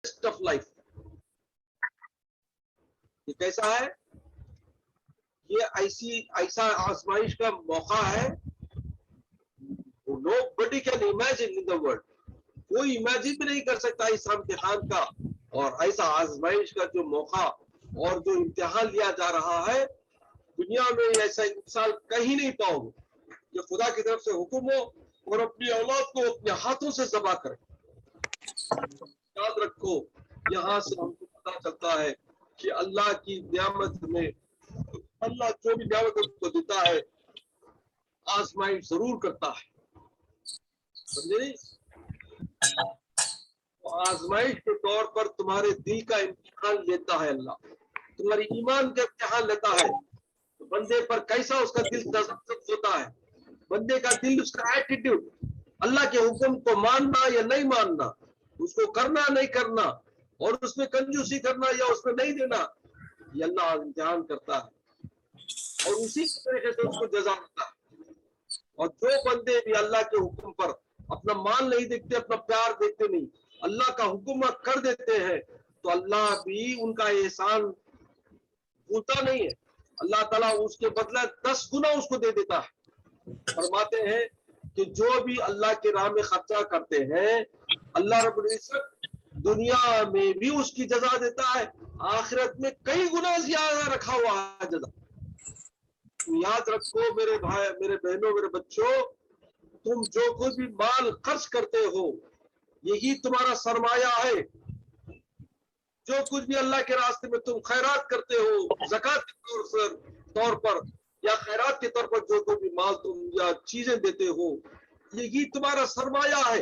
Test of life. یہ کیسا ہے؟ یہ ایسا آزمائش کا موقع ہے. Nobody can imagine in the world. کوئی امیجن بھی نہیں کر سکتا اس امتحان کا اور ایسا آزمائش کا جو موقع اور جو امتحان لیا جا رہا ہے. دنیا میں ایسا مثال کہیں نہیں پاؤ گے کہ خدا کی طرف سے حکم ہو اور اپنی اولاد کو اپنے ہاتھوں سے ذبح کرے. یاد رکھو یہاں سے ہم کو پتا چلتا ہے کہ اللہ کی نعمت میں اللہ جو بھی نعمت کو دیتا ہے آزمائش ضرور کرتا ہے. سمجھے؟ آزمائش کے طور پر تمہارے دل کا امتحان لیتا ہے. اللہ تمہاری ایمان کا امتحان لیتا ہے. بندے پر کیسا اس کا دل تذبذب ہوتا ہے, بندے کا دل, اس کا ایٹیٹیوڈ, اللہ کے حکم کو ماننا یا نہیں ماننا, اس کو کرنا نہیں کرنا, اور اس میں کنجوسی کرنا یا اس میں نہیں دینا, یہ اللہ امتحان کرتا ہے اور اسی طریقے سے اس کو جزا دیتا ہے. اور جو بندے بھی اللہ کے حکم پر اپنا مال نہیں دیکھتے, اپنا پیار دیکھتے نہیں, اللہ کا حکم کر دیتے ہیں, تو اللہ بھی ان کا احسان بھولتا نہیں ہے. اللہ تعالیٰ اس کے بدلہ 10 گنا اس کو دے دیتا ہے. فرماتے ہیں کہ جو بھی اللہ کی راہ میں خرچہ کرتے ہیں اللہ رب العزت دنیا میں بھی اس کی جزا دیتا ہے, آخرت میں کئی گنا زیادہ رکھا ہوا ہے جزا. یاد رکھو میرے بھائی, میرے بہنوں, میرے بچوں, تم جو کچھ بھی مال خرچ کرتے ہو یہی تمہارا سرمایہ ہے. جو کچھ بھی اللہ کے راستے میں تم خیرات کرتے ہو زکات کے طور پر یا خیرات کے طور پر جو کوئی بھی مال تم یا چیزیں دیتے ہو یہی تمہارا سرمایہ ہے,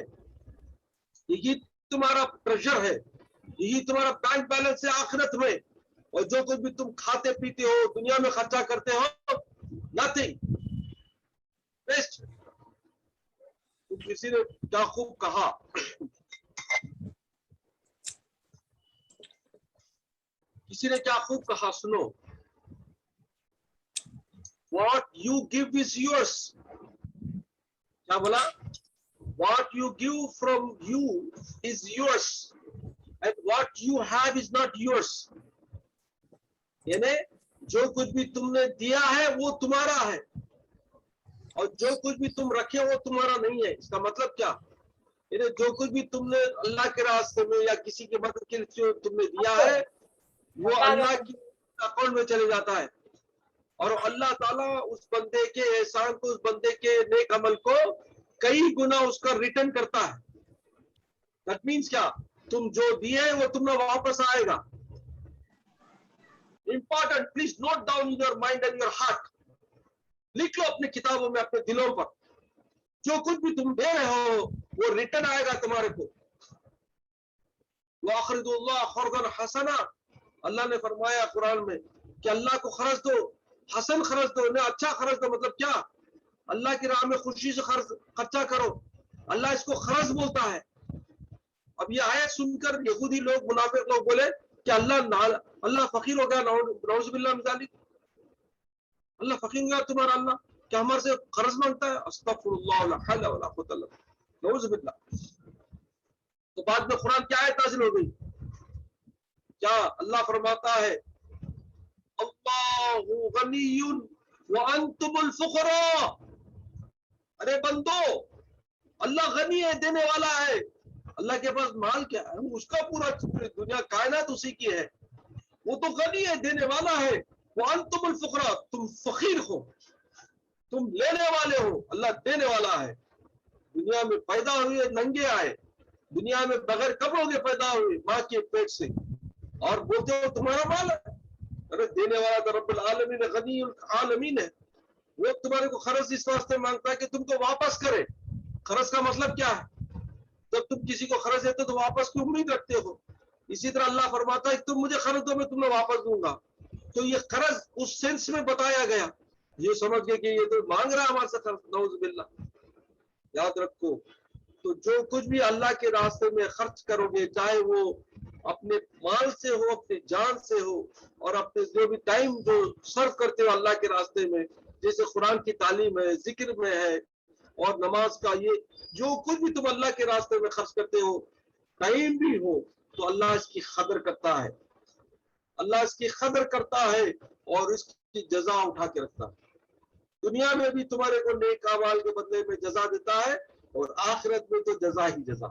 یہی تمہارا ٹریجر ہے, یہی تمہارا بینک بیلنس ہے آخرت میں. اور جو کچھ بھی تم کھاتے پیتے ہو دنیا میں خرچہ کرتے ہو نتھنگ ویسٹ. کسی نے کیا خوب کہا, کسی نے کیا خوب کہا, سنو, what you give is yours. کیا بولا؟ what you give from you is yours and what you have is not yours. یعنی جو کچھ بھی تم نے دیا ہے وہ تمہارا ہے اور جو کچھ بھی تم رکھے وہ تمہارا نہیں ہے. اس کا مطلب کیا؟ یعنی جو کچھ بھی تم نے اللہ کے راستے میں یا کسی کی مدد کے لیے تم نے دیا ہے وہ اللہ کی اکاؤنٹ میں چلے جاتا ہے اور اللہ تعالیٰ اس بندے کے احسان کو, اس بندے کے نیک عمل کو کئی گنا اس کا ریٹرن کرتا ہے. دیٹ مینس کیا؟ تم جو دیے وہ تم نے واپس آئے گا. Important, please note down in your mind and your heart. لکھ لو اپنی کتابوں میں, اپنے دلوں پر, جو کچھ بھی تم دے رہے ہو وہ ریٹرن آئے گا تمہارے کو. وَأَقْرِضُوا اللَّهَ قَرْضًا حَسَنًا, اللہ نے فرمایا قرآن میں کہ اللہ کو خرچ دو, حسن خرچ دو, نہ اچھا خرچ دو. مطلب کیا؟ اللہ کی راہ میں خوشی سے خرچہ کرو. اللہ اس کو خرچ بولتا ہے. اب یہ آیت سن کر یہودی لوگ, منافق لوگ بولے کہ اللہ فقیر ہو گیا, نعوذ باللہ من ذالک, اللہ فقیر ہو گیا تمہارا اللہ, کیا ہمارے سے قرض مانگتا ہے؟ استغفر اللہ, لا حول ولا قوت الا باللہ, نعوذ باللہ. تو بعد میں قرآن کی آیت نازل ہو گئی, کیا اللہ فرماتا ہے اللہ غنی وانتم الفقراء. ارے بندو, اللہ غنی ہے, دینے والا ہے. اللہ کے پاس مال کیا ہے؟ اس کا پورا دنیا کائنات اسی کی ہے. وہ تو غنی ہے, دینے والا ہے. وانتم الفقراء, تم فقیر ہو, تم لینے والے ہو, اللہ دینے والا ہے. دنیا میں پیدا ہوئے ننگے آئے, دنیا میں بغیر کپڑوں کے پیدا ہوئے ماں کے پیٹ سے, اور بولتے ہو تمہارا مال ہے. ارے دینے والا تو رب العالمین غنی العالمین ہے. وہ تمہارے کو خرچ اس واسطے مانگتا ہے کہ تم کو واپس کرے. خرچ کا مطلب کیا ہے؟ جب تم کسی کو خرچ دیتے تو واپس کی امید رکھتے ہو. اسی طرح اللہ فرماتا ہے کہ تم مجھے خرچ دو, میں تمہیں واپس دوں گا. تو یہ قرض اس سینس میں بتایا گیا, یہ سمجھ گئے کہ یہ تو مانگ رہا ہے ہمارے سے قرض, نعوذ باللہ. یاد رکھو, تو جو کچھ بھی اللہ کے راستے میں خرچ کرو گے, چاہے وہ اپنے مال سے ہو, اپنی جان سے ہو, اور اپنے جو بھی ٹائم جو صرف کرتے ہو اللہ کے راستے میں, جیسے قرآن کی تعلیم ہے, ذکر میں ہے, اور نماز کا, یہ جو کچھ بھی تم اللہ کے راستے میں خرچ کرتے ہو, ٹائم بھی ہو, تو اللہ اس کی قدر کرتا ہے، اللہ اس کی قدر کرتا ہے اور اس کی جزا اٹھا کے رکھتا ہے۔ دنیا میں بھی تمہارے کو نیک اعمال کے بدلے میں جزا دیتا ہے اور آخرت میں تو جزا ہی جزا۔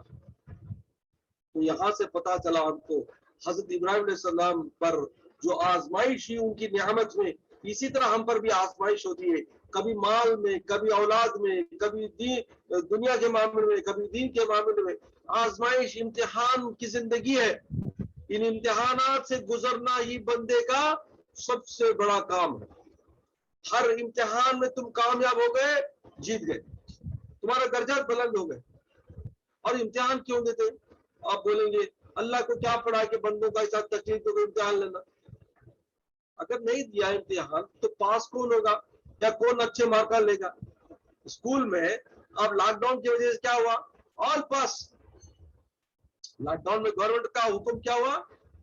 تو یہاں سے پتا چلا ہم کو حضرت ابراہیم علیہ السلام پر جو آزمائش ہی ان کی نعمت میں، اسی طرح ہم پر بھی آزمائش ہوتی ہے، کبھی مال میں، کبھی اولاد میں، کبھی دنیا کے معاملے میں، کبھی دین کے معاملے میں۔ آزمائش امتحان کی زندگی ہے، ان امتحانات سے گزرنا ہی بندے کا سب سے بڑا کام ہے۔ ہر امتحان میں تم کامیاب ہو گئے، جیت گئے، تمہارا درجات بلند ہو گئے۔ اور امتحان کیوں دیتے؟ آپ بولیں گے اللہ کو کیا پڑا کہ بندوں کا ایسا تکلیف کو امتحان لینا؟ اگر نہیں دیا امتحان تو پاس کون ہوگا یا کون اچھے مارکر لے گا؟ اسکول میں اب لاک ڈاؤن کی وجہ سے کیا ہوا؟ آل پاس۔ لاک ڈاؤن میں گورنمنٹ کا حکم کیا ہوا؟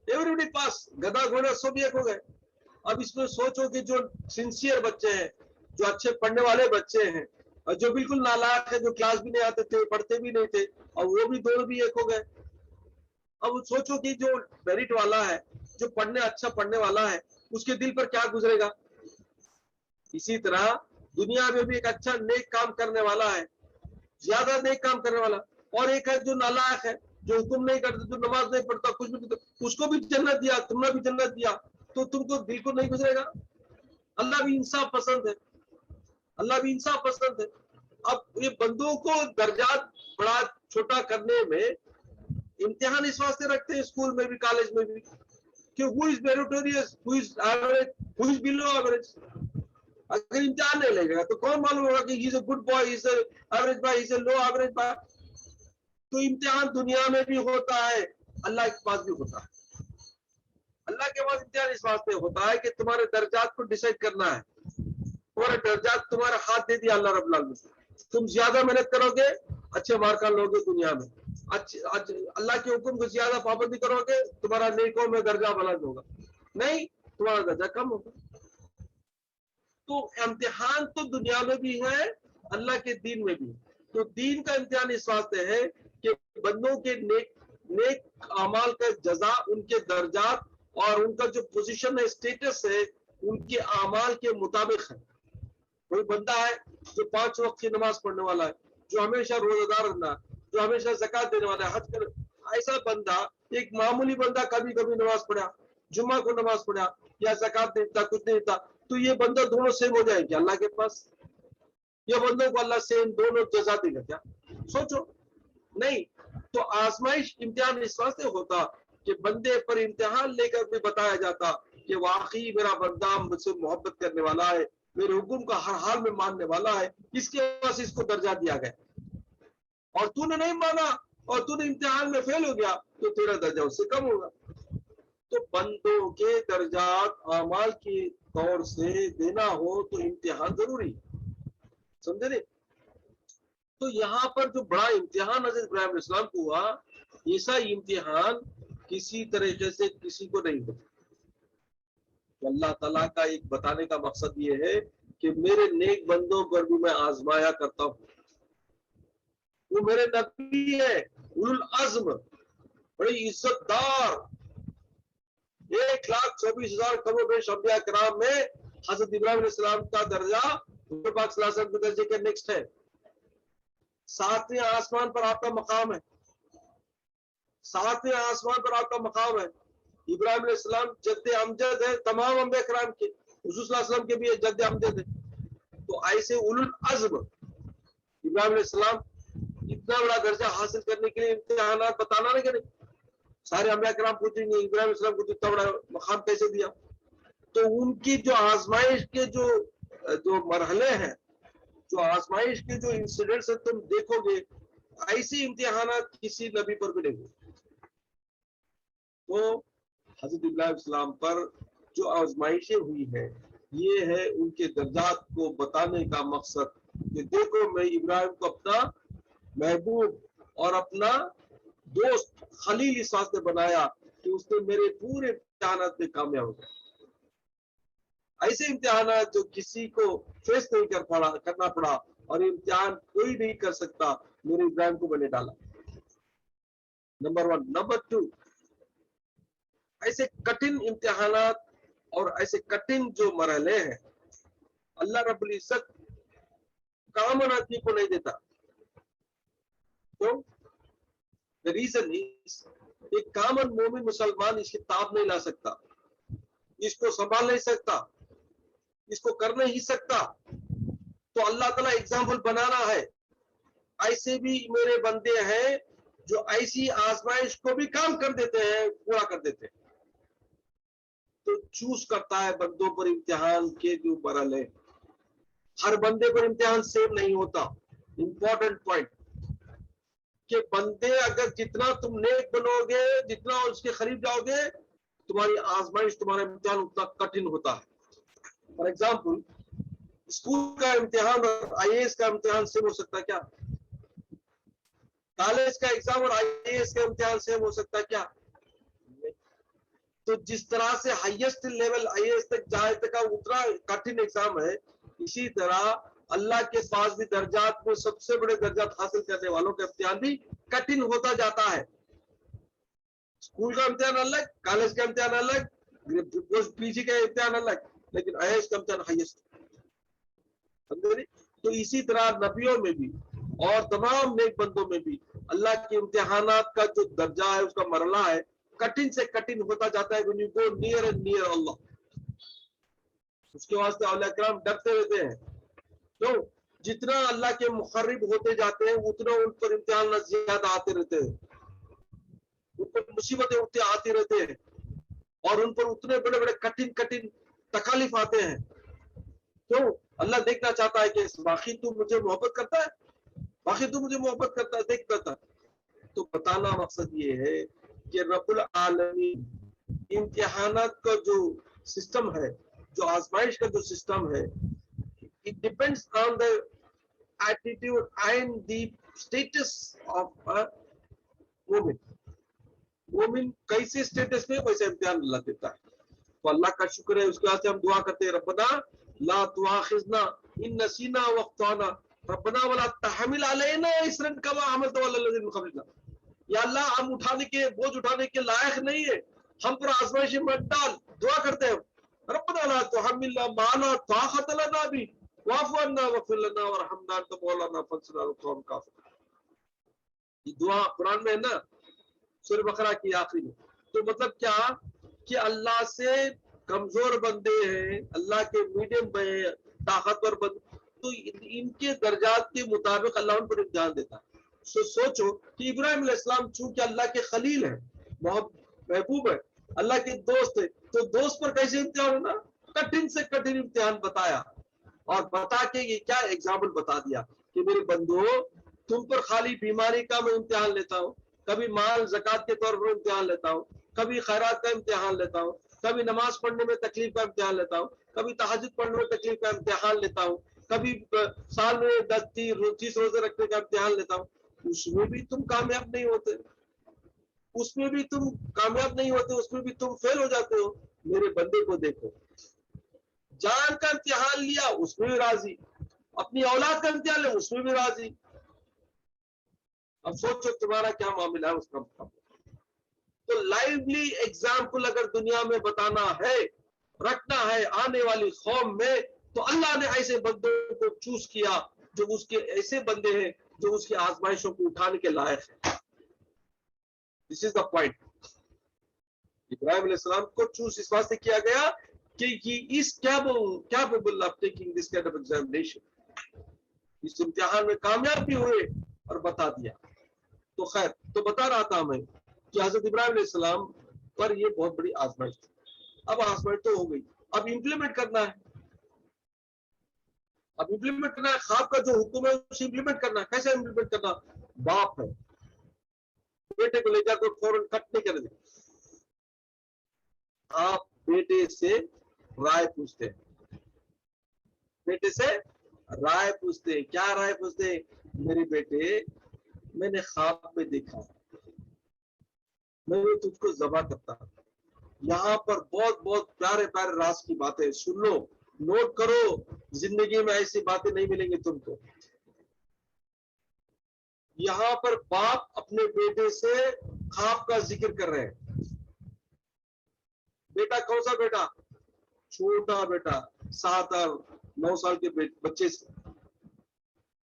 ایوری پاس، گدھا گھوڑا سب ایک ہو گئے۔ اب اس میں سوچو کہ جو سنسیئر بچے ہیں، جو اچھے پڑھنے والے بچے ہیں، اور جو بالکل نالائق ہے، جو کلاس بھی نہیں آتے تھے، پڑھتے بھی نہیں تھے، اور وہ بھی دونوں بھی ایک ہو گئے۔ اب سوچو کہ جو میرٹ والا ہے، جو اچھا پڑھنے والا ہے، اس کے دل پر کیا گزرے گا؟ اسی طرح دنیا میں بھی ایک اچھا نیک کام کرنے والا ہے، زیادہ نیک کام کرنے والا، اور ایک ہے جو نالائق ہے، جو حکم نہیں کرتا، جو نماز نہیں پڑھتا، کچھ بھی نہیں، اس کو بھی جنت دیا، تم نے بھی جنت دیا، تو تم کو دل کو نہیں گزرے گا؟ اللہ بھی انصاف پسند ہے، اللہ بھی انصاف پسند ہے۔ اب یہ بندوں کو درجات بڑا چھوٹا کرنے میں امتحان اس واسطے رکھتے ہیں، اسکول میں بھی، کالج میں بھی، کہ who is meritorious, who is average, who is below average۔ اگر امتحان نہیں لے گا تو کون معلوم ہوگا کہ he is a good boy, he is a average boy, he is a low average boy؟ تو امتحان دنیا میں بھی ہوتا ہے، اللہ کے پاس بھی ہوتا ہے۔ اللہ کے پاس امتحان اس واسطے ہوتا ہے کہ تمہارے درجات کو ڈیسائیڈ کرنا ہے۔ تمہارے درجات تمہارا ہاتھ دے دیا اللہ رب العالمین، تم زیادہ محنت کرو گے، اچھے مارکر لو گے دنیا میں، اللہ کے حکم کو زیادہ پابندی کرو گے، تمہارا نیکوں میں درجہ بلند ہوگا، نہیں تمہارا درجہ کم ہوگا۔ تو امتحان تو دنیا میں بھی ہے، اللہ کے دین میں بھی۔ تو دین کا امتحان اس واسطے ہے کہ بندوں کے نیک اعمال کا جزا ان کے درجات اور ان کا جو پوزیشن ہے، اسٹیٹس ہے، ان کے اعمال کے مطابق ہے۔ کوئی بندہ ہے جو 5 وقت کی نماز پڑھنے والا ہے، جو ہمیشہ روزہ دار رہنا ہے، جو ہمیشہ زکات دینے والا ہے، حج کر، ایسا بندہ، ایک معمولی بندہ کبھی کبھی نماز پڑھا، جمعہ کو نماز پڑھا یا زکات دیتا، کچھ نہیں دیتا، تو یہ بندہ دونوں سیم ہو جائے گا اللہ کے پاس؟ یہ بندوں کو اللہ سیم دونوں جزا دے گا کیا؟ سوچو، نہیں۔ تو آزمائش امتحان اس واسطے ہوتا کہ بندے پر امتحان لے کر بھی بتایا جاتا کہ واقعی میرا بندہ مجھ سے محبت کرنے والا ہے، میرے حکم کا ہر حال میں ماننے والا ہے، اس کے پاس اس کو درجہ دیا گیا، اور تو نے نہیں مانا اور تو نے امتحان میں فیل ہو گیا تو تیرا درجہ اس سے کم ہوگا۔ تو بندوں کے درجات اعمال کے طور سے دینا ہو تو امتحان ضروری، سمجھے نہیں؟ تو یہاں پر جو بڑا امتحان حضرت ابراہیم علیہ السلام کو ہوا، ایسا امتحان کسی طریقے سے کسی کو نہیں ہوتا۔ تو اللہ تعالیٰ کا ایک بتانے کا مقصد یہ ہے کہ میرے نیک بندوں پر بھی میں آزمایا کرتا ہوں۔ وہ میرے نبی ہے، اولو العزم، بڑی عزت دار، 1,24,000 کم و بیش انبیاء کرام میں حضرت ابراہیم علیہ السلام کا درجہ حضور پاک صلی اللہ علیہ وسلم کے درجے کے نیکسٹ ہے۔ 7ویں آسمان پر آپ کا مقام ہے، 7ویں آسمان پر آپ کا مقام ہے۔ ابراہیم علیہ السلام جد امجد ہے تمام انبیاء کرام کے، حضور صلی اللہ علیہ وسلم کے بھی جد امجد ہے۔ تو ایسے اولو العزم ابراہیم علیہ السلام اتنا بڑا درجہ حاصل کرنے کے لیے امتحانات بتانا نہیں کہ نہیں، سارے انبیاء کرام پوچھیں گے ابراہیم علیہ السلام کو اتنا بڑا مقام کیسے دیا؟ تو ان کی جو آزمائش کے جو مرحلے ہیں، جو آزمائش کے جو انسیڈنٹس ہیں، تم دیکھو گے ایسی امتحانات کسی نبی پر بھی نہیں ہوئے۔ تو حضرت ابراہیم علیہ السلام پر جو آزمائشیں ہوئی ہیں، یہ ہے ان کے درجات کو بتانے کا مقصد کہ دیکھو میں ابراہیم کو اپنا محبوب اور اپنا دوست خلیل اس واسطے بنایا کہ اس نے میرے پورے امتحانات میں کامیاب ہو گیا۔ ایسے امتحانات جو کسی کو فیس نہیں کرنا پڑا اور امتحان کوئی نہیں کر سکتا، میرے ابراہیم کو میں نے ڈالا۔ نمبر 1۔ نمبر 2، ऐसे कठिन इम्तिहानात और ऐसे कठिन जो मरहले हैं अल्लाह रब्बुल इज्जत कामन आदमी को नहीं देता। तो द रीजन इज एक कामन मोमिन मुसलमान इसकी ताब नहीं ला सकता, इसको संभाल नहीं सकता, इसको कर नहीं सकता। तो अल्लाह ताला एग्जाम्पल बनाना है, ऐसे भी मेरे बंदे हैं जो ऐसी आजमाइश को भी काम कर देते हैं, पूरा कर देते हैं। तो चूज करता है बंदों पर इम्तिहान के जो मरहले, हर बंदे पर इम्तिहान सेम नहीं होता। इंपॉर्टेंट पॉइंट कि बंदे अगर जितना तुम नेक बनोगे, जितना उसके करीब जाओगे, तुम्हारी आजमाइश, तुम्हारा इम्तिहान उतना कठिन होता है। फॉर एग्जाम्पल, स्कूल का इम्तिहान और आईएएस का इम्तिहान सेम हो सकता है क्या? कॉलेज का एग्जाम और आईएएस का इम्तिहान सेम हो सकता है क्या? तो जिस तरह से हाईएस्ट लेवल आईएएस तक जाए तक का उतना कठिन एग्जाम है, इसी तरह अल्लाह के पास भी दर्जात में सबसे बड़े दर्जात हासिल करने वालों का इम्तिहान भी कठिन होता जाता है। स्कूल का इम्तिहान अलग, कॉलेज का इम्तिहान अलग, पीजी का इम्तिहान अलग, लेकिन आईएएस का इम्तिहान हाईएस्ट। तो इसी तरह नबियों में भी और तमाम नेक बंदों में भी अल्लाह के इम्तिहानात का जो दर्जा है, उसका मरला है, कठिन से कठिन होता जाता है। when you go near and near Allah, उसके वास्ते औलिया किराम डरते रहते हैं। तो जितना अल्लाह के मुकर्रब होते जाते हैं, उतना उन पर इम्तिहान ज्यादा आते रहते हैं, उन पर मुसीबतें उठते आती रहते हैं और उन पर उतने बड़े बड़े कठिन कठिन तकालीफ आते हैं। क्यों? अल्लाह देखना चाहता है कि बाकी तू मुझे मोहब्बत करता है, बाकी तू मुझे मोहब्बत करता है, देखता था। तो बताना मकसद ये है कि रब्बुल आलमीन इम्तिहानात का जो सिस्टम है, जो आजमाइश का जो सिस्टम है, it depends on the attitude and the status of a मोमिन। मोमिन कैसे स्टेटस में वैसे इम्तिहान अल्लाह देता है। तो अल्लाह का शुक्र है, उसके वास्ते हम दुआ करते हैं, रब्बना ला तुआखिजना इन नसीना व अख्ताना रब्बना वला तहमिल अलैना इसरन कमा हमलत अला लज़ीना मिन क़ब्लिना। या अल्लाह, हम उठाने के बोझ उठाने के लायक नहीं है, हम पर आजमाइश मत डाल। दुआ करते हैं, रब्बना ला तुहम्मिलना मा ला ताक़त लना बि वाफ़ु अन्ना वग़फ़िर लना वरहमना अंता मौलाना फंसुरना अलल क़ौमिल काफ़िरीन। ये दुआ कुरान में है ना, सूरह बकरा की आखिरी में। तो मतलब क्या कि अल्लाह से कमजोर बंदे हैं, अल्लाह के मीडियम में ताकतवर बंदे, तो इनके दर्जात के मुताबिक अल्लाह उन पर इम्तिहान देता है। सोचो कि इब्राहिम अलैहिस्सलाम चूंकि अल्लाह के खलील है, बहुत महबूब है, अल्लाह के दोस्त है, तो दोस्त पर कैसे इम्तिहान होना? कठिन से कठिन इम्तिहान बताया और बता के ये क्या एग्जाम्पल बता दिया कि मेरे बंदो, तुम पर खाली बीमारी का मैं इम्तिहान लेता हूँ, कभी माल ज़कात के तौर पर इम्तिहान लेता हूँ, कभी खैरात का इम्तिहान लेता हूँ, कभी नमाज पढ़ने में तकलीफ का इम्तिहान लेता हूँ, कभी तहज्जुद पढ़ने में तकलीफ का इम्तिहान लेता हूँ, कभी साल में 10-30 रोजे रखने का इम्तिहान लेता हूँ। उसमें भी तुम कामयाब नहीं होते, उसमें भी तुम कामयाब नहीं होते, उसमें भी तुम फेल हो जाते हो। मेरे बंदे को देखो, जान का इम्तिहान लिया उसमें भी राजी, अपनी औलाद का इम्तिहान लिया उसमें भी राजी। अब सोचो तुम्हारा क्या मामला है उसका। तो लाइवली एग्जाम्पल अगर दुनिया में बताना है, रखना है आने वाली कौम में, तो अल्लाह ने ऐसे बंदों को चूज किया जो उसके ऐसे बंदे हैं जो उसकी आजमाइशों को उठाने के लायक है। This is the point. Ibrahim अलैहिस्सलाम को चूज इस बात से किया गया कि he is capable of taking this kind of examination। इस इम्तिहान में कामयाब भी हुए और बता दिया। तो खैर, तो बता रहा था मैं कि हजरत इब्राहिम अलैहिस्सलाम पर ये बहुत बड़ी आजमाइश थी। अब आजमाइश तो हो गई, अब इंप्लीमेंट करना है। अब इंप्लीमेंट करना है, ख्वाब का जो हुक्म है उसे इंप्लीमेंट करना है। कैसे इंप्लीमेंट करना? बाप है, बेटे को ले जाकर फौरन कट नहीं कर दे। आप बेटे से राय पूछते हैं, बेटे से राय पूछते हैं। क्या राय पूछते हैं? मेरे बेटे, मैंने ख्वाब में देखा, मैं तुझको ज़बह करता। यहाँ पर बहुत बहुत प्यारे प्यारे राज की बातें सुन लो, नोट करो, जिंदगी में ऐसी बातें नहीं मिलेंगी तुमको। यहाँ पर बाप अपने बेटे से ख्वाब का जिक्र कर रहे हैं। बेटा कौन सा बेटा? छोटा बेटा 7 और 9 साल के बच्चे से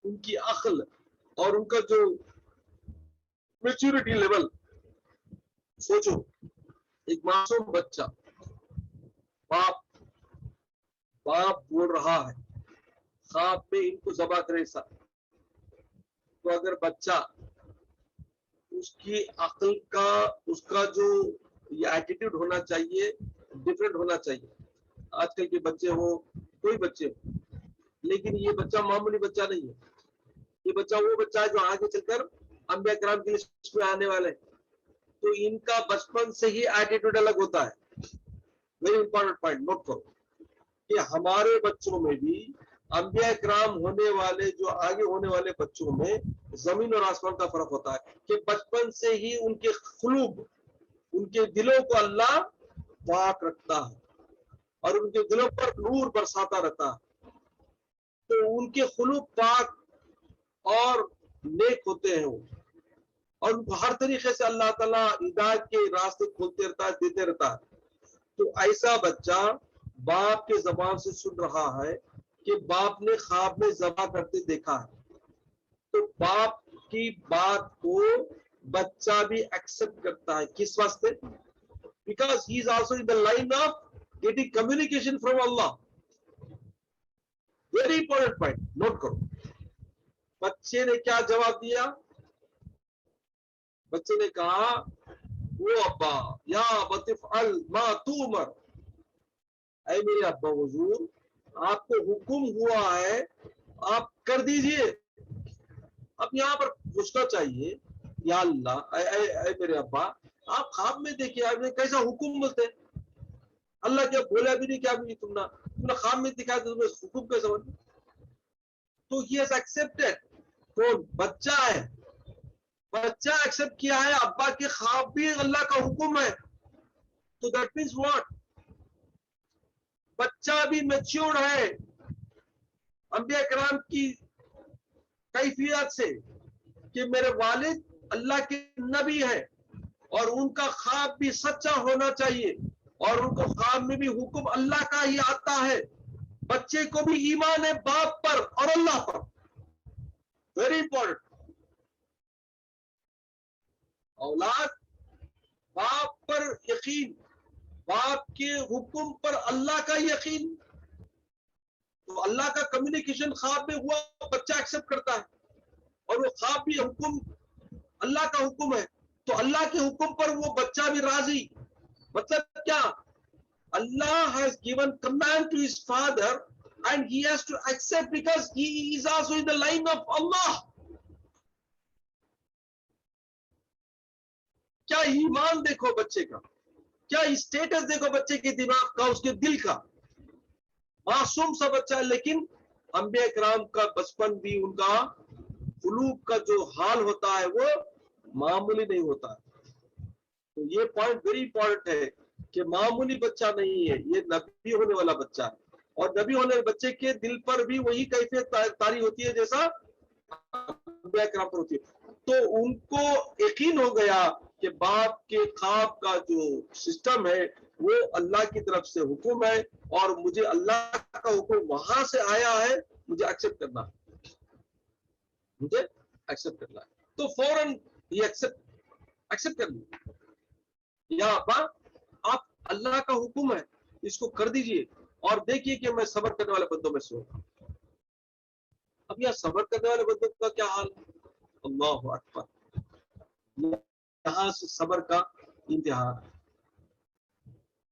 उनकी अक्ल और उनका जो मेच्योरिटी लेवल, सोचो एक मासूम बच्चा, बाप बाप बोल रहा है ख्वाब में इनको ज़बह करे सा, तो अगर बच्चा उसकी अक्ल का, उसका जो ये एटीट्यूड होना चाहिए डिफरेंट होना चाहिए। आजकल के बच्चे हो, कोई बच्चे हो, लेकिन ये बच्चा मामूली बच्चा नहीं है। ये बच्चा वो बच्चा है जो आगे चलकर अंबिया किराम की लिस्ट में आने वाले, तो इनका बचपन से ही एटीट्यूड अलग होता है। वेरी इंपॉर्टेंट पॉइंट नोट करो कि हमारे बच्चों में भी अंबिया किराम होने वाले, जो आगे होने वाले बच्चों में जमीन और आसमान का फर्क होता है कि बचपन से ही उनके खुलूब, उनके दिलों को अल्लाह पाक रखता है और उनके दिलों पर नूर बरसाता रहता है, तो उनके खुलूब पाक और नेक होते हैं वो, और उनको हर तरीके से अल्लाह ताला हिदायत के रास्ते खोलते रहता है, देते रहता है। तो ऐसा बच्चा बाप के जबान से सुन रहा है कि बाप ने ख्वाब में ज़बह करते देखा है, तो बाप की बात को बच्चा भी एक्सेप्ट करता है। किस वास्ते? Because he is also in the line of getting communication from Allah. Very important point note करो। बच्चे ने क्या जवाब दिया? बच्चे ने कहा वो अब्बा या बतिफ़अल मा तुमर, ऐ मेरे अब्बा हुजूर, आपको हुक्म हुआ है आप कर दीजिए। अब यहाँ पर पूछना चाहिए, या अल्लाह ऐ मेरे अब्बा, आप ख्वाब में देखिए आपने कैसा हुक्म बोलते हैं? अल्लाह क्या बोला भी नहीं, क्या भी नहीं, तुमने ख्वाब में दिखाया तो तुम्हें हुक्म कैसा बोलते? तो ही हैज एक्सेप्टेड, कौन? बच्चा है, बच्चा एक्सेप्ट किया है अब्बा के ख्वाब भी अल्लाह का हुक्म है। तो दैट मीन्स व्हाट? बच्चा भी मैच्योर्ड है अंबिया किराम की कैफियत से कि मेरे वालिद अल्लाह के नबी है और उनका ख्वाब भी सच्चा होना चाहिए और उनको ख्वाब में भी हुक्म अल्लाह का ही आता है। बच्चे को भी ईमान है बाप पर और अल्लाह पर। Very important. औलाद बाप पर यकीन, बाप के हुक्म पर अल्लाह का यकीन, तो अल्लाह का कम्युनिकेशन ख्वाब में हुआ, बच्चा एक्सेप्ट करता है और वो ख्वाब भी हुक्म अल्लाह का हुक्म है, तो अल्लाह के हुक्म पर वो बच्चा भी राजी। मतलब क्या? Allah has given command to his father and he has to accept because he is also in the line of Allah. क्या ईमान देखो बच्चे का, क्या स्टेटस देखो बच्चे के दिमाग का, उसके दिल का। मासूम सा बच्चा है, लेकिन अंबिया किराम का बचपन भी, उनका कुलूब का जो हाल होता है वो मामूली नहीं होता है। तो ये पॉइंट वेरी इंपॉर्टेंट है कि मामूली बच्चा नहीं है, ये नबी होने वाला बच्चा है और नबी होने वाले बच्चे के दिल पर भी वही कैफियत तारी होती है जैसा अंबिया किराम पर होती है। तो उनको यकीन हो गया कि बाप के ख्वाब का जो सिस्टम है वो अल्लाह की तरफ से हुक्म है और मुझे अल्लाह का हुक्म वहां से आया है, मुझे एक्सेप्ट करना है, मुझे एक्सेप्ट करना है। तो फौरन ये एक्सेप्ट कर लिया, या अब्बा आप अल्लाह का हुक्म है इसको कर दीजिए और देखिए कि मैं सब्र करने वाले बंदों में से हूं। अब यह सब्र करने वाले बंदों का क्या हाल? अल्लाहु अकबर। यहाँ से सब्र का इम्तिहान।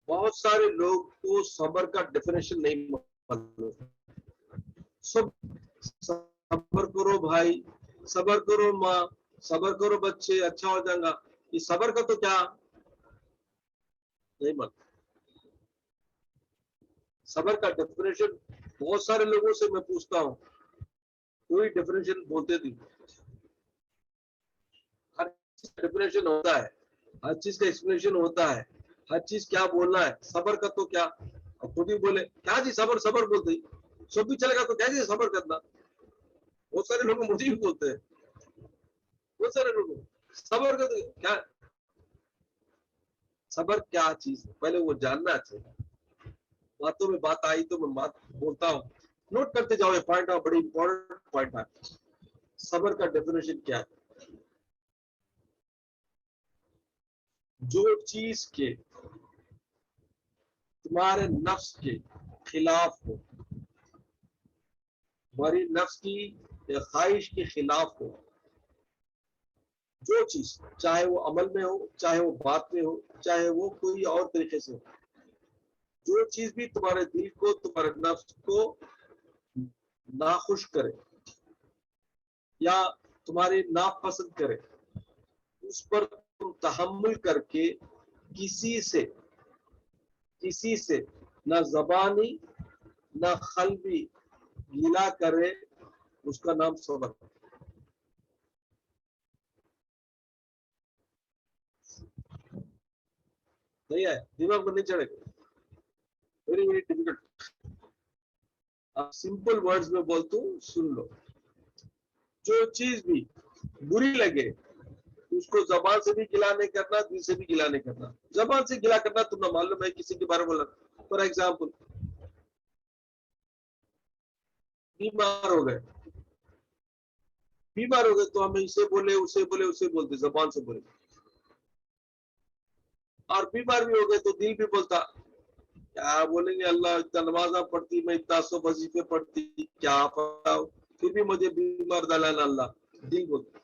बहुत सारे लोग को सब्र का डेफिनेशन नहीं मालूम। सब सब्र करो भाई, सब्र करो माँ, सब्र करो बच्चे, अच्छा हो जाएगा। ये सब्र का तो क्या नहीं मालूम। सब्र का डेफिनेशन बहुत सारे लोगों से मैं पूछता हूँ, कोई डेफिनेशन बोलते नहीं। हर चीज का डेफिनेशन होता है, हर चीज का एक्सप्लेनेशन होता है, हर चीज क्या बोलना है। सब्र का तो क्या, अब खुद ही बोले क्या जी सब्र सब्र बोलते ही सब भी चलेगा तो क्या जी सब्र करना। बहुत सारे लोग मुझे भी बोलते हैं, बहुत सारे लोग सब्र का तो क्या, सबर क्या चीज है, पहले वो जानना चाहिए। बातों में बात आई तो मैं बात बोलता हूँ, नोट करते जाओ, ये पॉइंट है, बड़ी इंपॉर्टेंट पॉइंट है। सबर का डेफिनेशन क्या है? जो चीज के तुम्हारे नफ्स के खिलाफ हो, तुम्हारी नफ्स की ख्वाहिश के खिलाफ हो, जो चीज, चाहे वो अमल में हो, चाहे वो बात में हो, चाहे वो कोई और तरीके से हो, जो चीज भी तुम्हारे दिल को, तुम्हारे नफ्स को नाखुश करे या तुम्हारी नापसंद करे, उस पर तुम तहम्मुल करके किसी से ना जबानी ना खल्बी गिला करे, उसका नाम सबर। नहीं है, दिमाग में नहीं चढ़ेगा, वेरी वेरी डिफिकल्ट। अब सिंपल वर्ड्स में बोलता हूँ, सुन लो। जो चीज भी बुरी लगे उसको जबान से भी गिला नहीं करना, दिल से भी गिला नहीं करना। जबान से गिला करना तुम्हें मालूम है, किसी के बारे में बोला, फॉर एग्जाम्पल बीमार हो गए तो हम इसे बोले उसे बोले उसे बोलते, जबान से बोले। और बीमार भी हो गए तो दिल भी बोलता, क्या बोलेंगे, अल्लाह इतना नमाजा पढ़ती, मैं इतना सौ वजीफे पढ़ती, क्या पढ़ा, फिर भी मुझे बीमार दलाना अल्लाह, दिल बोलता।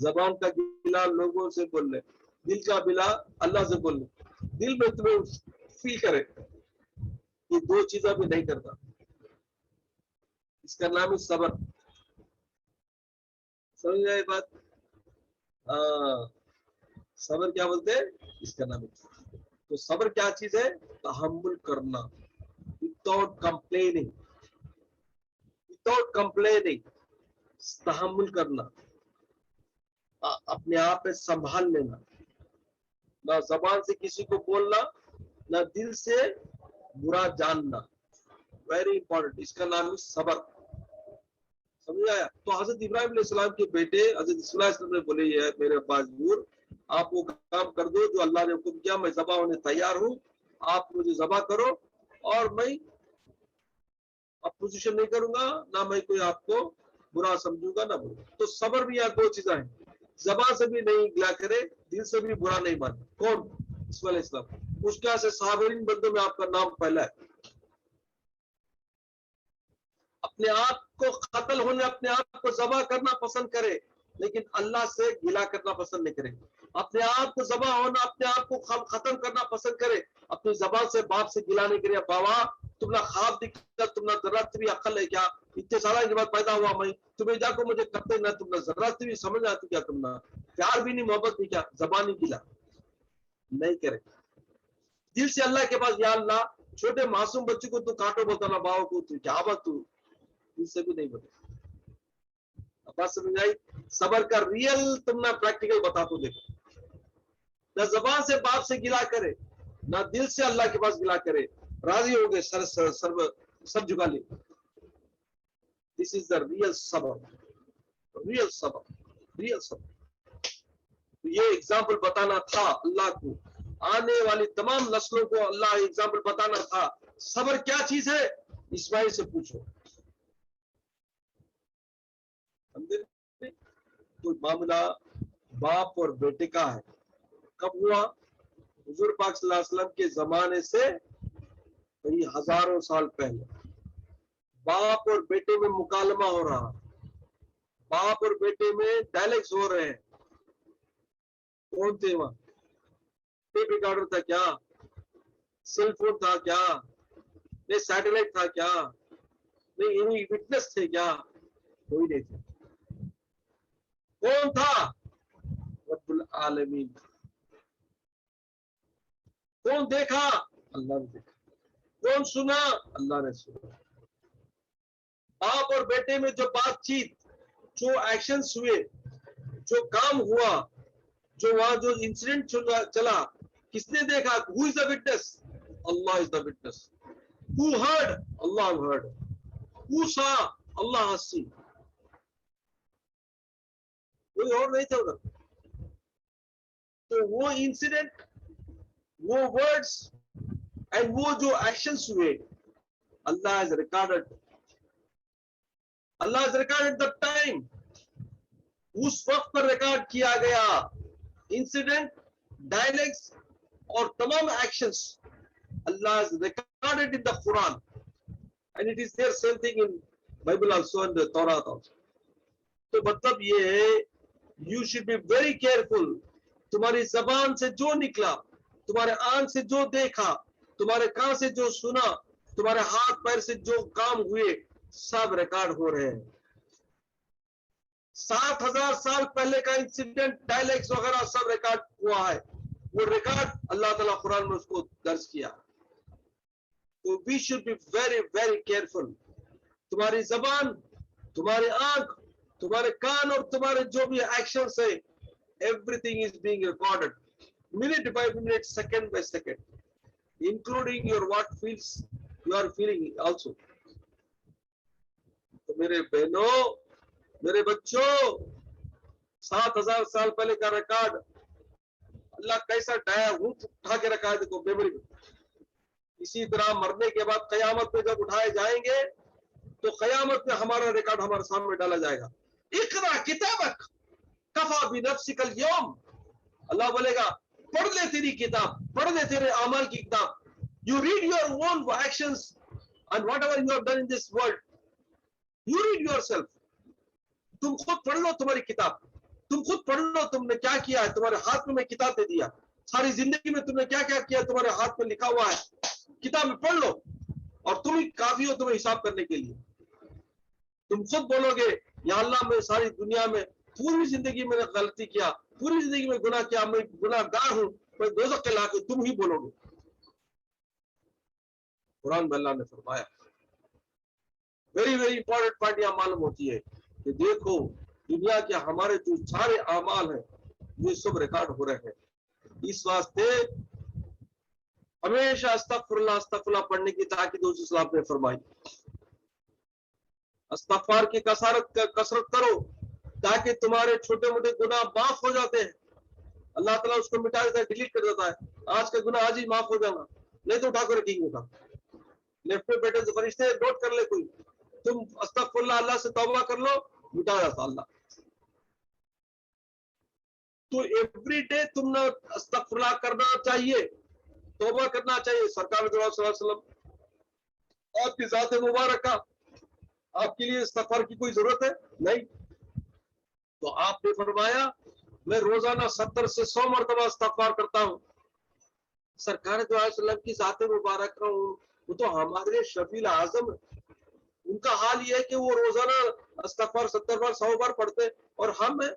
जबान का गिला लोगों से बोल ले, दिल का बिला अल्लाह से बोल ले। दिल में तुम्हें फील करे, ये दो चीजें भी नहीं करता, इसका नाम है सबर। समझ आए बात? सबर क्या बोलते हैं, इसका नाम है। तो सबर क्या चीज है? तहम्मुल करना, विदाउट कंप्लेनिंग, तहम्मुल करना, अपने आप में संभाल लेना, ना जबान से किसी को बोलना, ना दिल से बुरा जानना। वेरी इंपॉर्टेंट, इसका नाम है सबर। समझ आया? तो हजरत इब्राहिम अलैहिस्सलाम के बेटे हजरत इस्माइल ने बोले, ये मेरे बाजूर, आप वो काम कर दो जो अल्लाह ने हुक्म किया, मैं ज़बा होने तैयार हूँ, आप मुझे ज़बा करो, और मैं अपोजिशन नहीं करूंगा, ना मैं कोई आपको बुरा समझूंगा ना बोलूंगा। तो सबर भी यहाँ दो चीजें हैं, जबान से भी नहीं गिला करे, दिल से भी बुरा नहीं माने। कौन? इस्माइल अलैहिस्सलाम। उसका से साबरीन बंदों में आपका नाम पहला है। अपने आप को कत्ल होने, अपने आप को जबा करना पसंद करे, लेकिन अल्लाह से गिला करना पसंद नहीं करे। अपने आप को जबा होना, अपने आप को खत्म करना पसंद करे, अपनी जबान से बाप से गिला नहीं करे, बाबा तुमने ख्वाब दिखा, तुमने जरा भी अकल है क्या, इतने साल के बाद पैदा हुआ मैं, तुम्हें जाको मुझे करते ना, तुमने जरा भी समझ आती क्या, तुमने प्यार भी नहीं, मोहब्बत भी क्या, जबान ही गिला नहीं करे। दिल से अल्लाह के पास, या अल्लाह छोटे मासूम बच्चे को तू काटो बोलता ना, बाबा को तू क्या बात, तू इससे भी नहीं बता। बात समझ आई? सबर का रियल तुम ना प्रैक्टिकल बता तो देखो, ना जबान से बाप से गिला करे, ना दिल से अल्लाह के पास गिला करे, राजी हो गए, सब झुका ले। दिस इज द रियल सबर, रियल सबर, रियल सबर। तो ये एग्जाम्पल बताना था अल्लाह को, आने वाली तमाम नस्लों को अल्लाह एग्जाम्पल बताना था, सबर क्या चीज है, इस्माइल से पूछो। तो मामला बाप और बेटे का है। कब हुआ? हुजूर पाक सल्लल्लाहु अलैहि वसल्लम के जमाने से कई हजारों साल पहले बाप और बेटे में मुकालमा हो रहा, बाप और बेटे में डायलॉग्स हो रहे हैं। कौन थे वहां? टेप रिकॉर्डर था क्या? सेल फोन था क्या? नहीं सैटेलाइट था क्या? नहीं इन्हीं विटनेस थे क्या? कोई नहीं थे। कौन था? रब्बुल आलमीन। कौन देखा? अल्लाह ने देखा। कौन सुना? अल्लाह ने सुना। बाप और बेटे में जो बातचीत, जो एक्शंस हुए, जो काम हुआ, जो वहां जो इंसिडेंट चला, किसने देखा? Who is the witness? Allah is the witness. Who heard? Allah heard. Who सा? अल्लाह हैज सीन। कोई और नहीं था उधर। तो वो इंसिडेंट वो वर्ड्स एंड वो जो एक्शंस हुए, अल्लाह has recorded, Allah has recorded the time, उस वक्त पर रिकॉर्ड किया गया इंसिडेंट, डायलेक्ट्स और तमाम actions Allah has recorded in the Quran, and it is there same thing in Bible also and the Torah also. तो मतलब ये है, you should be very careful, तुम्हारी जबान से जो निकला, तुम्हारे आंख से जो देखा, तुम्हारे कान से जो सुना, तुम्हारे हाथ पैर से जो काम हुए, सब रिकॉर्ड हो रहे हैं। 7000 साल पहले का इंसिडेंट, डायलेक्ट्स वगैरह सब रिकॉर्ड हुआ है। वो रिकॉर्ड अल्लाह ताला कुरान में उसको दर्ज किया। तो we should be very very careful. तुम्हारी जबान, तुम्हारी आंख, तुम्हारे कान और तुम्हारे जो भी एक्शंस है, everything is being recorded minute by minute, second by second, including your what feels you are feeling also. तो मेरे बहनों, मेरे बच्चों, 7000 साल पहले का रिकॉर्ड अल्लाह कैसा डाया उठा के रखा है, देखो मेमोरी में। इसी तरह मरने के बाद कयामत में जब उठाए जाएंगे तो कयामत में हमारा रिकॉर्ड हमारे सामने डाला जाएगा। इकरा किताबक कफा बिनफ्सिकल यौम, अल्लाह बोलेगा पढ़ ले तेरी किताब, पढ़ ले तेरे अमल की किताब। You read your own actions and whatever you have done in this world, you read yourself. तुम खुद पढ़ लो तुम्हारी किताब, तुम खुद पढ़ लो तुमने क्या किया है। तुम्हारे हाथ में मैं किताब दे दिया, सारी जिंदगी में तुमने क्या क्या किया तुम्हारे हाथ में लिखा हुआ है, किताब में पढ़ लो और तुम ही काफी हो तुम्हें हिसाब करने के लिए। तुम खुद बोलोगे या अल्लाह मैं सारी दुनिया में पूरी जिंदगी में गलती किया, पूरी जिंदगी में गुनाह किया, मैं गुनाहगार हूं, मैं दोज़ख के लायक हूं, तुम ही बोलोगे। कुरान में अल्लाह ने फरमाया, वेरी वेरी इंपॉर्टेंट पॉइंट यहां मालूम होती है कि देखो दुनिया के हमारे जो सारे अमाल हैं ये सब रिकॉर्ड हो रहे हैं। इस वास्ते हमेशा अस्तगफिरुल्लाह अस्तगफिरुल्लाह पढ़ने की ताकीद इस्लाम ने फरमाई। इस्तगफार की कसरत करो ताकि तुम्हारे छोटे मोटे गुनाह माफ हो जाते हैं। अल्लाह ताला उसको मिटा देता है, डिलीट कर देता है। आज का गुनाह आज ही माफ हो जाना, नहीं तो उठा कर रखेंगे का। लेफ्ट में बैठे तो फरिश्ते नोट कर ले, कोई तुम अस्तगफिरुल्लाह अल्लाह से तौबा कर लो, मिटा जाता अल्लाह। तो एवरी डे तुमने अस्तगफिरुल्लाह करना चाहिए, तौबा करना चाहिए। सरकार सल्लल्लाहु अलैहि वसल्लम आपकी जात मुबारक का आपके लिए इस्तगफार की कोई जरूरत है नहीं, तो आपने फरमाया मैं रोजाना 70 से 100 मरतबा इस्तगफार करता हूँ। सरकार सल्लल्लाहु अलैहि वसल्लम की जात मुबारक का वो तो हमारे लिए शफील आजम है। उनका हाल ये है कि वो रोजाना इस्तगफार 70 बार 100 बार पढ़ते और हम है,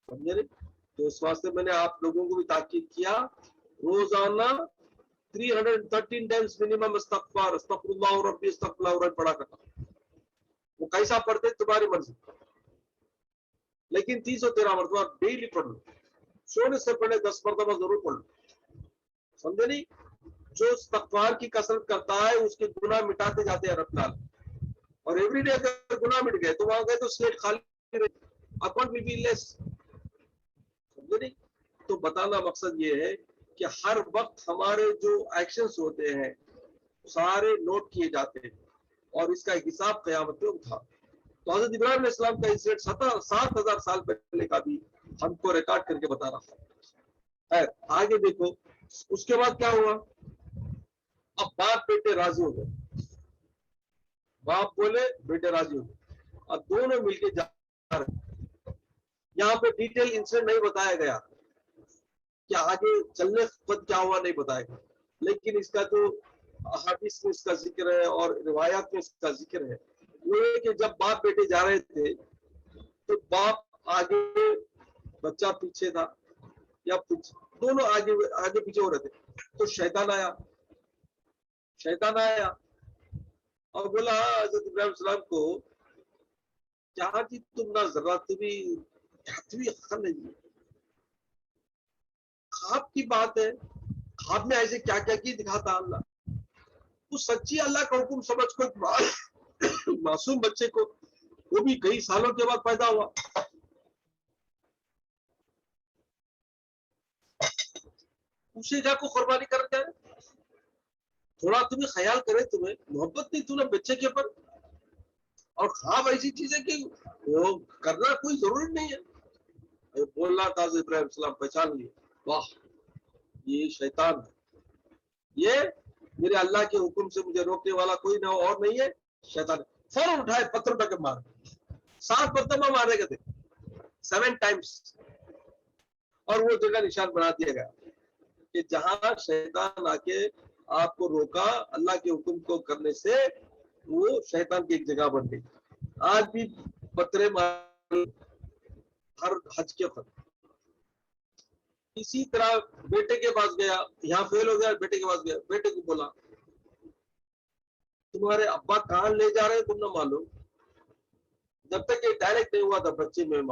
समझे नहीं? तो इस वास्ते मैंने आप लोगों को भी ताकीद किया, रोजाना 313 टाइम्स मिनिमम इस्तगफार, अस्तगफिरुल्लाह रब्बी अस्तगफिरुल्लाह पढ़ा करता। वो कैसा पढ़ते तुम्हारी मर्जी, लेकिन 313 मरतबा डेली पढ़ लो। सोने से पहले 10 मरतबा जरूर पढ़ लो, समझे नहीं? जो इस्तगफार की कसरत करता है उसके गुनाह मिटाते जाते हैं रब ताला। और एवरीडे अगर गुनाह मिट गए तो वहां गए तो स्लेट खाली रही, अकाउंट विल बी लेस, समझे नहीं? तो बताना मकसद ये है कि हर वक्त हमारे जो एक्शंस होते हैं सारे नोट किए जाते हैं और इसका एक हिसाब क़यामत में उठा। तो हजरत इब्राहिम अलैहिस्सलाम का इंसिडेंट 7000 साल पहले का भी हमको रिकॉर्ड करके बता रहा है। आगे देखो उसके बाद क्या हुआ। अब बाप बेटे राजी हो गए, बाप बोले बेटे राजी हो गए, अब दोनों मिलके जा रहे। यहाँ पे डिटेल इंसिडेंट नहीं बताया गया कि आगे चलने पर क्या हुआ, नहीं बताया गया, लेकिन इसका जो हदीस में इसका जिक्र है और रिवायात में इसका जिक्र है वो है कि जब बाप बेटे जा रहे थे तो बाप आगे, बच्चा पीछे था या पीछे, दोनों आगे पीछे हो रहे थे। तो शैतान आया और बोला हजरत इब्राहिम सलाम को, क्या जी तुम ना जरा तुम्हें ख्वाब की बात है, ख्वाब में ऐसे क्या क्या की दिखाता अल्लाह। तो सच्ची अल्लाह का हुक्म समझ को मासूम बच्चे को, वो भी कई सालों के बाद पैदा हुआ, उसी जगह को कुर्बानी कर जा रहे। थोड़ा तुम्हें ख्याल करे, तुम्हें मोहब्बत नहीं तुम्हें बच्चे के ऊपर, और ख्वाब ऐसी चीज है कि वो करना कोई जरूरी नहीं है। बोलना था इब्राहिम सलाम पहचान लिए, वाह ये शैतान है, ये मेरे अल्लाह के हुक्म से मुझे रोकने वाला कोई ना और नहीं है, शैतान है। फौरन उठाए पत्थर उठा के मार, 7 मरतबा मारे गए थे, 7 टाइम्स, और वो जगह निशान बना दिया गया कि जहां शैतान आके आपको रोका अल्लाह के हुक्म को करने से, वो शैतान की एक जगह बन गई। आज भी पत्थरे मार हर हज के वक्त। इसी तरह बेटे के पास गया, यहाँ फेल हो गया, बेटे के पास गया, बेटे को बोला तुम्हारे अब्बा कहाँ ले जा रहे हैं तुम ना मालूम। जब तक ये डायरेक्ट नहीं हुआ था बच्चे में,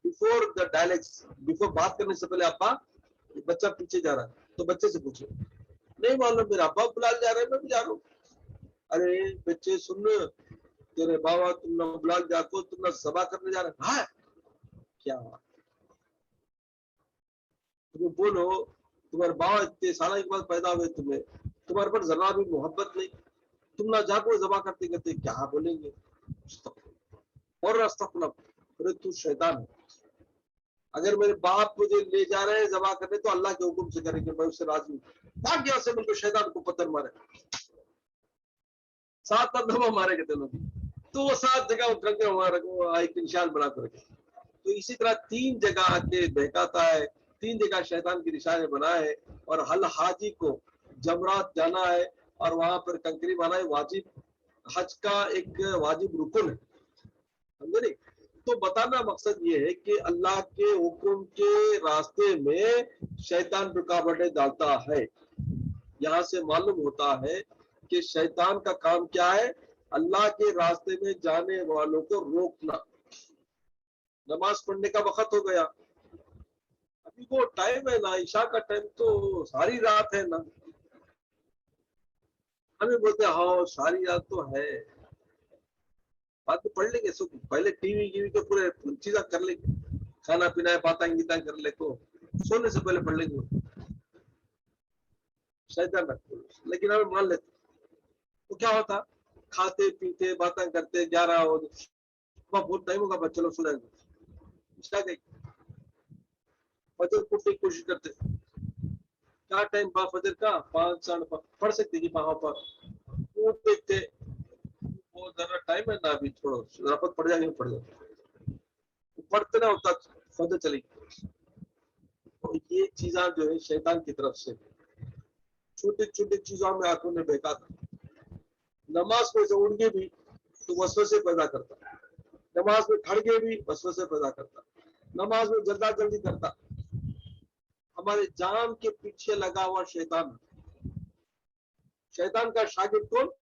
बिफोर द डायलेक्ट, बिफोर बात करने से पहले अब्बा, बच्चा पीछे जा रहा है तो बच्चे से पूछो, नहीं मालूम मेरा अब्बा बुलाने जा रहे हैं, मैं भी जा रहा हूँ। अरे बच्चे सुन, तेरे बाबा तुम ना बुलाने जाको, तुम ना सभा करने जा रहे हैं। हाँ क्या तुम्हें बोलो, तुम्हारे बाबा इतने साल के बाद पैदा हुए, तुम्हारे पर जरा भी मोहब्बत नहीं, तुम ना जाको जबा करते करते क्या बोलेंगे, और रास्ता खुला। अरे तू शैतान है, अगर मेरे बाप मुझे ले जा रहे हैं जबा करने तो अल्लाह के हुक्म से करेंगे, मैं उससे राजी हूँ। भाग यहाँ से, बिल्कुल शैतान को पत्थर मारे, 7 मरतबा मारे गए लोग, तो वो 7 जगह वो कंकड़ मारा को एक निशान बना कर रखे। तो इसी तरह 3 जगह आके बहकाता है, 3 जगह शैतान की निशाने बनाए, और हल हाजी को जमरात जाना है और वहां पर कंकरी माना है, वाजिब हज का एक वाजिब रुकन है, समझे नहीं। तो बताना मकसद ये है कि अल्लाह के हुक्म के रास्ते में शैतान रुकावटें डालता है। यहाँ से मालूम होता है कि शैतान का काम क्या है, अल्लाह के रास्ते में जाने वालों को रोकना। नमाज पढ़ने का वक्त हो गया, अभी वो टाइम है ना, ईशा का टाइम तो सारी रात है ना, हमें बोलते हाँ सारी रात तो है, बात तो पढ़ लेंगे, सो पहले टीवी के पूरे चीजा कर लेंगे, खाना पीना बातें गीता कर ले, को सोने से पहले पढ़ लेंगे, शैतान रखते। लेकिन हमें मान लेते तो क्या होता, खाते पीते बातें करते 11 हो बहुत टाइम होगा, चलो सो जाएंगे, फजर उठने की कोशिश करते, क्या टाइम पा फजर का 5 साढ़े 5 पढ़ सकते कि वहां पर वो देखते, वो जरा टाइम है ना, अभी थोड़ा जराफत पड़ जाएंगे, पड़ जाए पढ़ते ना होता फजर चली। तो ये चीजा जो है शैतान की तरफ से, छोटी छोटी चीजों में आंखों ने बहका था। नमाज में से उड़ के भी तो वसवसे पैदा करता, नमाज में खड़ के भी वसवसे पैदा करता, नमाज में जल्दा जल्दी करता। हमारे जान के पीछे लगा हुआ शैतान, शैतान का शागिर्द कौन,